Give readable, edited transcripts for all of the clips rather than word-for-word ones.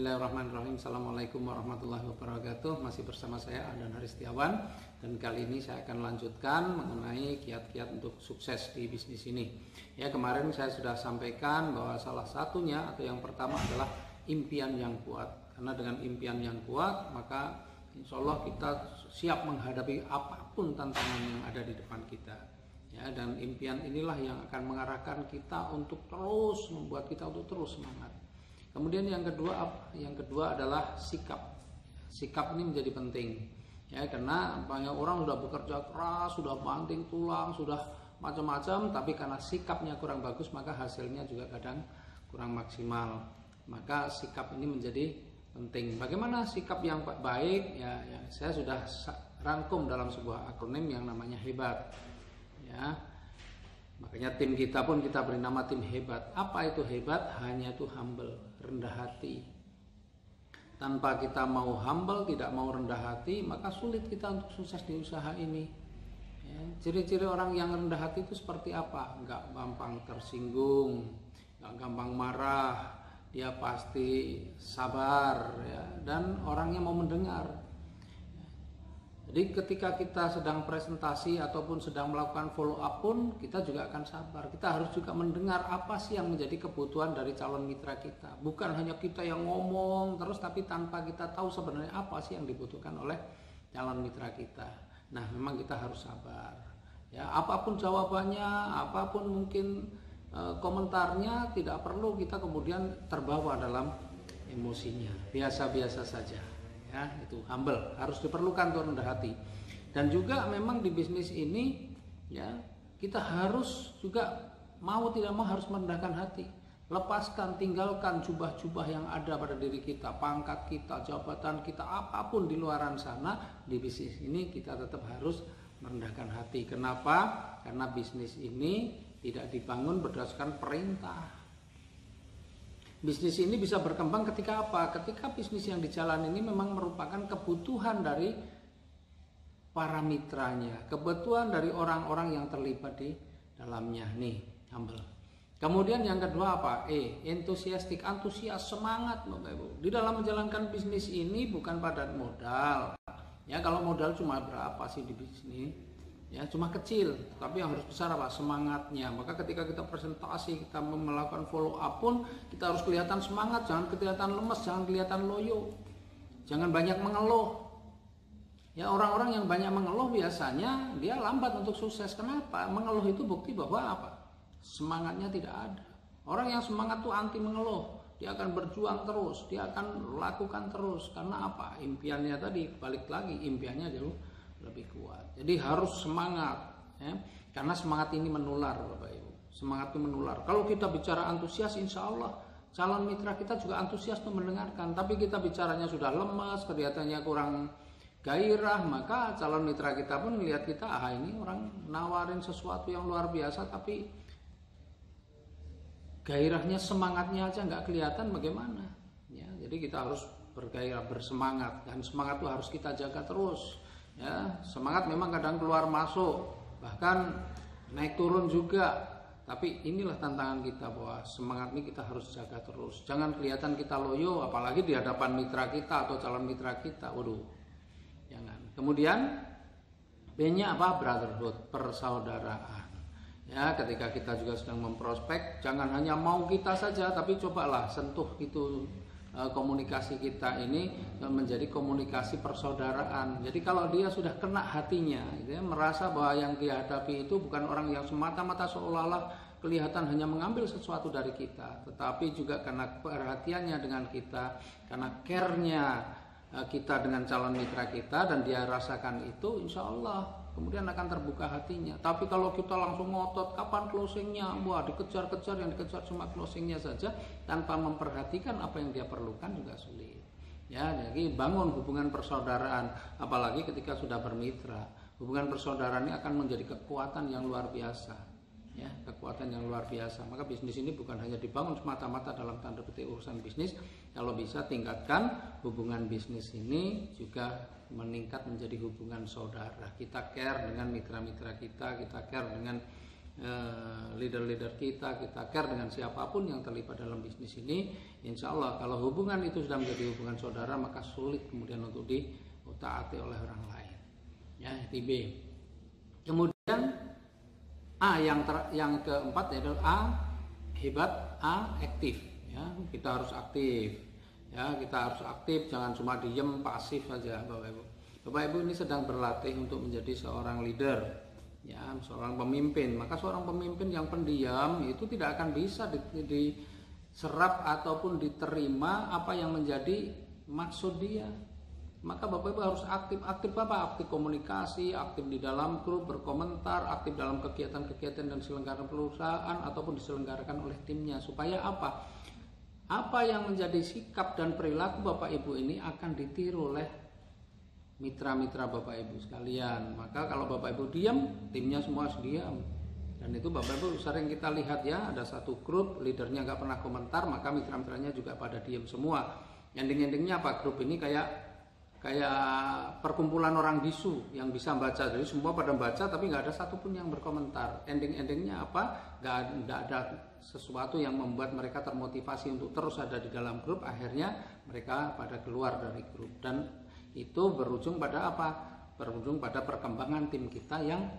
Bismillahirrahmanirrahim. Assalamualaikum warahmatullahi wabarakatuh. Masih bersama saya Adan Haristiawan, dan kali ini saya akan lanjutkan mengenai kiat-kiat untuk sukses di bisnis ini. Ya, kemarin saya sudah sampaikan bahwa salah satunya atau yang pertama adalah impian yang kuat. Karena dengan impian yang kuat, maka insya Allah kita siap menghadapi apapun tantangan yang ada di depan kita. Ya, dan impian inilah yang akan mengarahkan kita untuk terus membuat kita untuk terus semangat. Kemudian yang kedua adalah sikap. Sikap ini menjadi penting. Ya, karena banyak orang sudah bekerja keras, sudah banting tulang, sudah macam-macam, tapi karena sikapnya kurang bagus, maka hasilnya juga kadang kurang maksimal. Maka sikap ini menjadi penting. Bagaimana sikap yang baik? Ya, saya sudah rangkum dalam sebuah akronim yang namanya hebat. Ya, makanya tim kita pun kita beri nama tim hebat. Apa itu hebat? Hanya itu humble, rendah hati. Tanpa kita mau humble, tidak mau rendah hati, maka sulit kita untuk sukses di usaha ini. Ya, ciri-ciri orang yang rendah hati itu seperti apa? Nggak gampang tersinggung, nggak gampang marah, dia pasti sabar, ya, dan orangnya mau mendengar. Jadi ketika kita sedang presentasi ataupun sedang melakukan follow up pun kita juga akan sabar. Kita harus juga mendengar apa sih yang menjadi kebutuhan dari calon mitra kita. Bukan hanya kita yang ngomong terus tapi tanpa kita tahu sebenarnya apa sih yang dibutuhkan oleh calon mitra kita. Nah, memang kita harus sabar. Ya, apapun jawabannya, apapun mungkin komentarnya, tidak perlu kita kemudian terbawa dalam emosinya. Biasa-biasa saja. Ya, itu humble, harus diperlukan tuh rendah hati. Dan juga memang di bisnis ini, ya, kita harus juga mau tidak mau harus merendahkan hati. Lepaskan, tinggalkan jubah-jubah yang ada pada diri kita, pangkat kita, jabatan kita, apapun di luaran sana. Di bisnis ini kita tetap harus merendahkan hati. Kenapa? Karena bisnis ini tidak dibangun berdasarkan perintah. Bisnis ini bisa berkembang ketika apa? Ketika bisnis yang dijalani ini memang merupakan kebutuhan dari para mitranya, kebutuhan dari orang-orang yang terlibat di dalamnya. Nih, humble. Kemudian yang kedua apa? Enthusiastic, antusias, semangat, Bapak Ibu. Di dalam menjalankan bisnis ini bukan padat modal. Ya, kalau modal cuma berapa sih di bisnis? Ya, cuma kecil, tapi yang harus besar apa? Semangatnya. Maka ketika kita presentasi, kita melakukan follow up pun kita harus kelihatan semangat, jangan kelihatan lemes, jangan kelihatan loyo. Jangan banyak mengeluh. Ya, orang-orang yang banyak mengeluh biasanya dia lambat untuk sukses. Kenapa? Mengeluh itu bukti bahwa apa? Semangatnya tidak ada. Orang yang semangat itu anti mengeluh. Dia akan berjuang terus, dia akan lakukan terus. Karena apa? Impiannya tadi, balik lagi, impiannya jauh lebih kuat. Jadi harus semangat, ya, karena semangat ini menular, Bapak Ibu. Semangat itu menular. Kalau kita bicara antusias, insya Allah calon mitra kita juga antusias untuk mendengarkan. Tapi kita bicaranya sudah lemas, kelihatannya kurang gairah, maka calon mitra kita pun melihat kita, ini orang nawarin sesuatu yang luar biasa, tapi gairahnya, semangatnya aja nggak kelihatan, bagaimana? Ya, jadi kita harus bergairah, bersemangat, dan semangat itu harus kita jaga terus. Ya, semangat memang kadang keluar masuk, bahkan naik turun juga. Tapi inilah tantangan kita, bahwa semangat ini kita harus jaga terus. Jangan kelihatan kita loyo, apalagi di hadapan mitra kita atau calon mitra kita. Waduh, jangan. Kemudian B-nya apa? Brotherhood, persaudaraan. Ya, ketika kita juga sedang memprospek, jangan hanya mau kita saja, tapi cobalah sentuh itu. Komunikasi kita ini menjadi komunikasi persaudaraan. Jadi kalau dia sudah kena hatinya, gitu ya, merasa bahwa yang dihadapi itu bukan orang yang semata-mata seolah-olah kelihatan hanya mengambil sesuatu dari kita, tetapi juga karena perhatiannya dengan kita, karena care-nya kita dengan calon mitra kita, dan dia rasakan itu, insya Allah kemudian akan terbuka hatinya. Tapi kalau kita langsung ngotot, kapan closingnya? Wah, dikejar-kejar, yang dikejar cuma closingnya saja, tanpa memperhatikan apa yang dia perlukan juga sulit. Ya, jadi bangun hubungan persaudaraan, apalagi ketika sudah bermitra. Hubungan persaudaraan ini akan menjadi kekuatan yang luar biasa. Ya, kekuatan yang luar biasa. Maka bisnis ini bukan hanya dibangun semata-mata dalam tanda petik urusan bisnis. Kalau bisa tingkatkan hubungan bisnis ini juga meningkat menjadi hubungan saudara. Kita care dengan mitra-mitra kita care dengan leader-leader kita care dengan siapapun yang terlibat dalam bisnis ini, insya Allah kalau hubungan itu sudah menjadi hubungan saudara, maka sulit kemudian untuk ditaati oleh orang lain. Ya, itu B. Kemudian A yang keempat yaitu A hebat, A aktif. Ya, kita harus aktif. Ya, kita harus aktif, jangan cuma diem pasif saja, Bapak Ibu. Bapak Ibu ini sedang berlatih untuk menjadi seorang leader, ya, seorang pemimpin. Maka seorang pemimpin yang pendiam itu tidak akan bisa diserap ataupun diterima apa yang menjadi maksud dia. Maka Bapak Ibu harus aktif apa? Aktif komunikasi, aktif di dalam grup, berkomentar, aktif dalam kegiatan-kegiatan dan diselenggarakan perusahaan ataupun diselenggarakan oleh timnya. Supaya apa? Apa yang menjadi sikap dan perilaku Bapak Ibu ini akan ditiru oleh mitra-mitra Bapak Ibu sekalian. Maka kalau Bapak Ibu diam, timnya semua harus diam. Dan itu Bapak Ibu sering kita lihat ya, ada satu grup leadernya nggak pernah komentar, maka mitra-mitranya juga pada diam semua. Ending-endingnya apa? Grup ini kayak perkumpulan orang bisu yang bisa baca. Jadi semua pada baca tapi nggak ada satupun yang berkomentar. Ending-endingnya apa? Nggak ada sesuatu yang membuat mereka termotivasi untuk terus ada di dalam grup. Akhirnya mereka pada keluar dari grup. Dan itu berujung pada apa? Berujung pada perkembangan tim kita yang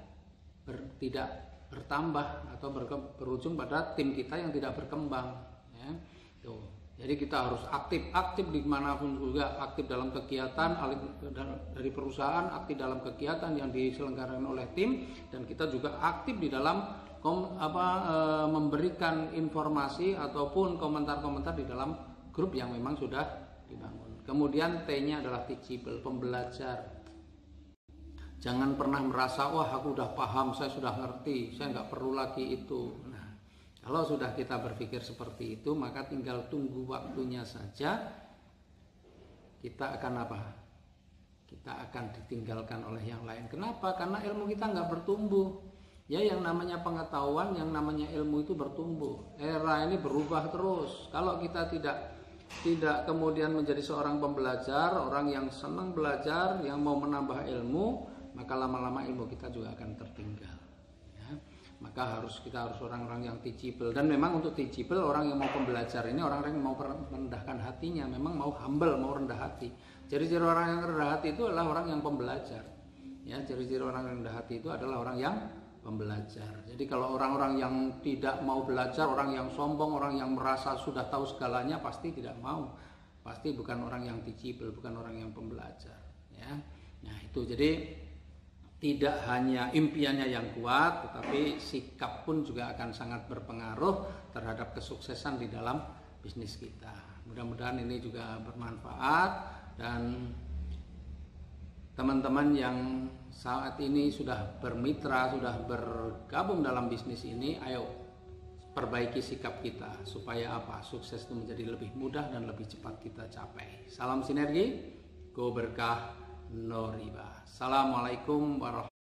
tidak bertambah atau berujung pada tim kita yang tidak berkembang. Ya. Tuh. Jadi kita harus aktif dimanapun juga, aktif dalam kegiatan dari perusahaan, aktif dalam kegiatan yang diselenggarakan oleh tim, dan kita juga aktif di dalam memberikan informasi ataupun komentar-komentar di dalam grup yang memang sudah dibangun. Kemudian T-nya adalah teachable, pembelajar. Jangan pernah merasa wah aku udah paham, saya sudah ngerti, saya nggak perlu lagi itu. Kalau sudah kita berpikir seperti itu, maka tinggal tunggu waktunya saja. Kita akan apa? Kita akan ditinggalkan oleh yang lain. Kenapa? Karena ilmu kita nggak bertumbuh. Ya, yang namanya pengetahuan, yang namanya ilmu itu bertumbuh. Era ini berubah terus. Kalau kita tidak kemudian menjadi seorang pembelajar, orang yang senang belajar, yang mau menambah ilmu, maka lama-lama ilmu kita juga akan tertinggal. Maka kita harus orang-orang yang teachable. Dan memang untuk teachable, orang yang mau pembelajar ini orang-orang yang mau merendahkan hatinya, memang mau humble, mau rendah hati. Ciri-ciri orang yang rendah hati itu adalah orang yang pembelajar. Ya, ciri-ciri orang yang rendah hati itu adalah orang yang pembelajar. Jadi kalau orang-orang yang tidak mau belajar, orang yang sombong, orang yang merasa sudah tahu segalanya, pasti tidak mau. Pasti bukan orang yang teachable, bukan orang yang pembelajar. Ya. Nah itu jadi tidak hanya impiannya yang kuat, tetapi sikap pun juga akan sangat berpengaruh terhadap kesuksesan di dalam bisnis kita. Mudah-mudahan ini juga bermanfaat, dan teman-teman yang saat ini sudah bermitra, sudah bergabung dalam bisnis ini, ayo perbaiki sikap kita supaya apa? Sukses itu menjadi lebih mudah dan lebih cepat kita capai. Salam sinergi, go berkah, no riba. Assalamualaikum warahmatullahi wabarakatuh.